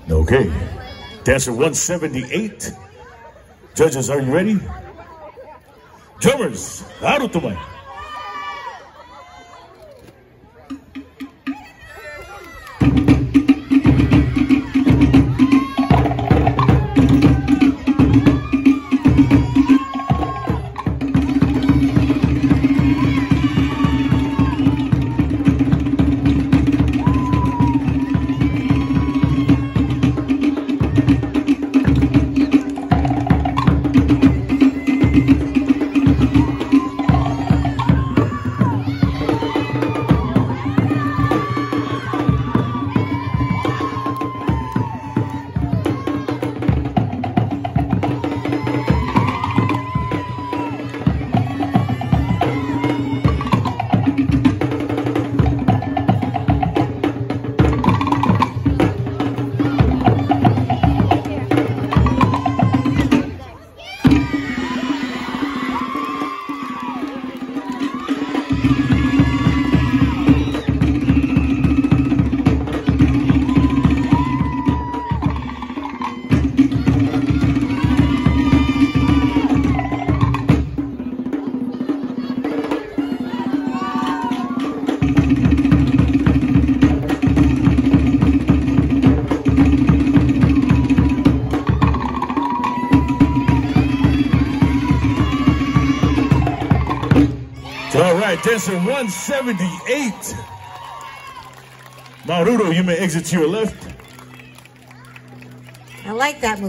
Okay. Dancer 178. Judges, are you ready? Drummers, haru tumai. All right, dancer 178. Marudo, you may exit to your left. I like that move.